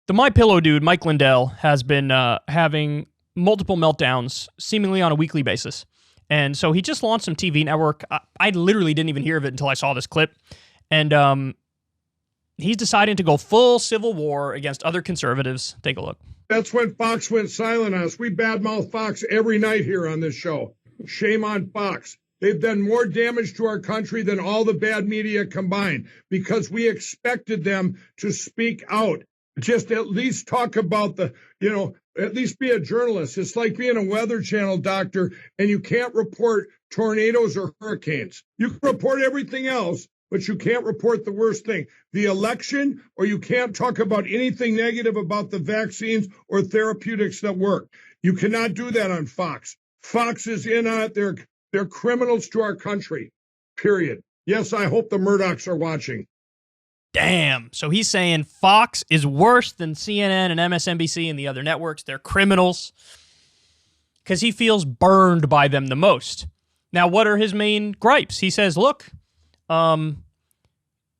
The MyPillow dude, Mike Lindell, has been having multiple meltdowns seemingly on a weekly basis. And so he just launched some TV network. I literally didn't even hear of it until I saw this clip. And he's deciding to go full civil war against other conservatives. Take a look. That's when Fox went silent on us. We badmouth Fox every night here on this show. Shame on Fox. They've done more damage to our country than all the bad media combined because we expected them to speak out. Just at least talk about at least be a journalist. It's like being a Weather Channel doctor and you can't report tornadoes or hurricanes. You can report everything else, but you can't report the worst thing, the election, or you can't talk about anything negative about the vaccines or therapeutics that work. You cannot do that on Fox. Fox is in on it. They're criminals to our country, period. Yes, I hope the Murdochs are watching. Damn. So he's saying Fox is worse than CNN and MSNBC and the other networks. They're criminals because he feels burned by them the most. Now, what are his main gripes? He says, look,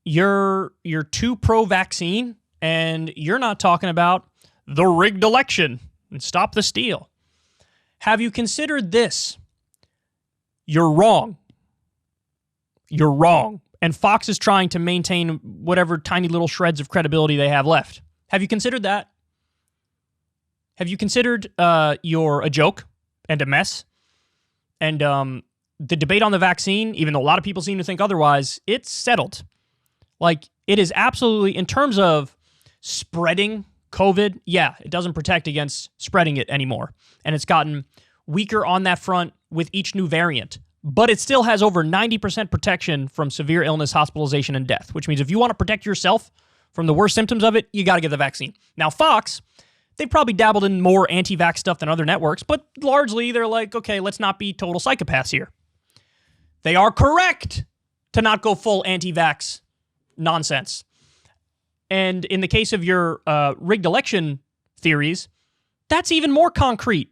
you're too pro-vaccine and you're not talking about the rigged election and stop the steal. Have you considered this? You're wrong. You're wrong. And Fox is trying to maintain whatever tiny little shreds of credibility they have left. Have you considered that? Have you considered you're a joke and a mess? And the debate on the vaccine, even though a lot of people seem to think otherwise, it's settled. Like, it is absolutely, in terms of spreading COVID, yeah, it doesn't protect against spreading it anymore. And it's gotten weaker on that front with each new variant. But it still has over 90% protection from severe illness, hospitalization, and death, which means if you want to protect yourself from the worst symptoms of it, you got to get the vaccine. Now, Fox, they probably dabbled in more anti-vax stuff than other networks, but largely they're like, okay, let's not be total psychopaths here. They are correct to not go full anti-vax nonsense. And in the case of your rigged election theories, that's even more concrete.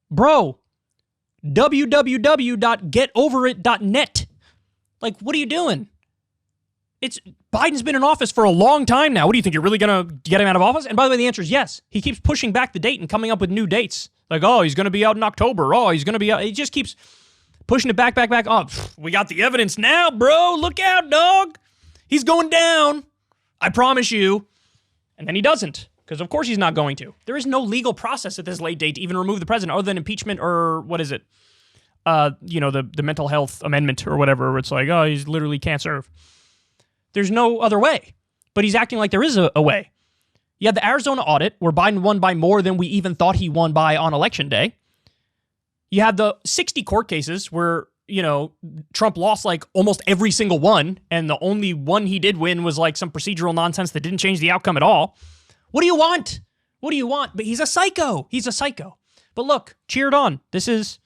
Bro, www.getoverit.net. Like, what are you doing? Biden's been in office for a long time now. What do you think? You're really going to get him out of office? And by the way, the answer is yes. He keeps pushing back the date and coming up with new dates. Like, oh, he's going to be out in October. Oh, he's going to be out. He just keeps pushing it back. Oh, we got the evidence now, bro. Look out, dog. He's going down. I promise you. And then he doesn't. Because of course he's not going to. There is no legal process at this late date to even remove the president other than impeachment or what is it? The mental health amendment or whatever, where it's like, oh, he's literally can't serve. There's no other way. But he's acting like there is a way. You had the Arizona audit where Biden won by more than we even thought he won by on election day. You had the 60 court cases where, Trump lost like almost every single one. And the only one he did win was like some procedural nonsense that didn't change the outcome at all. What do you want? What do you want? But he's a psycho. He's a psycho. But look, cheered on. This is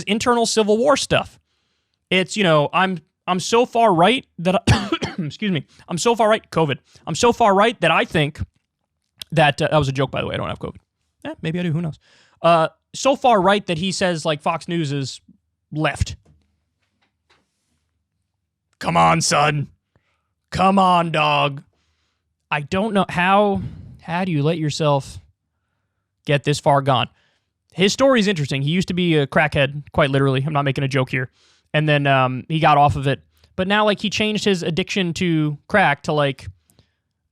internal civil war stuff. It's, I'm so far right that excuse me. I'm so far right. COVID. I'm so far right that I think that that was a joke, by the way. I don't have COVID. Maybe I do. Who knows? So far right that he says like Fox News is left. Come on, son. Come on, dog. I don't know how do you let yourself get this far gone? His story is interesting. He used to be a crackhead, quite literally. I'm not making a joke here. And then he got off of it. But now like he changed his addiction to crack to like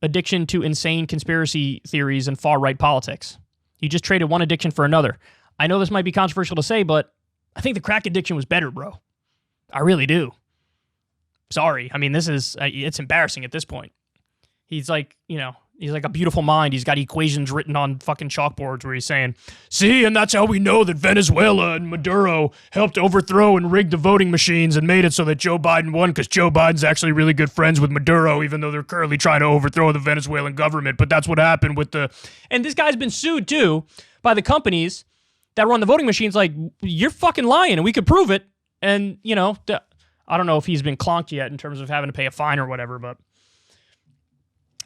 addiction to insane conspiracy theories and far-right politics. He just traded one addiction for another. I know this might be controversial to say, but I think the crack addiction was better, bro. I really do. Sorry. I mean, it's embarrassing at this point. He's like, he's like a beautiful mind. He's got equations written on fucking chalkboards where he's saying, see, and that's how we know that Venezuela and Maduro helped overthrow and rig the voting machines and made it so that Joe Biden won because Joe Biden's actually really good friends with Maduro, even though they're currently trying to overthrow the Venezuelan government. But that's what happened with and this guy's been sued too by the companies that run the voting machines. Like, you're fucking lying and we could prove it. And, I don't know if he's been clonked yet in terms of having to pay a fine or whatever, but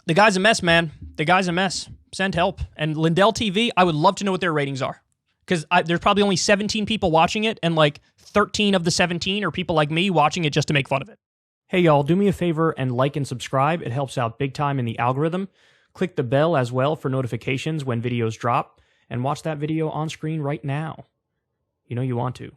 the guy's a mess, man. The guy's a mess. Send help. And Lindell TV, I would love to know what their ratings are. Because there's probably only 17 people watching it, and like 13 of the 17 are people like me watching it just to make fun of it. Hey, y'all, do me a favor and like and subscribe. It helps out big time in the algorithm. Click the bell as well for notifications when videos drop, and watch that video on screen right now. You know you want to.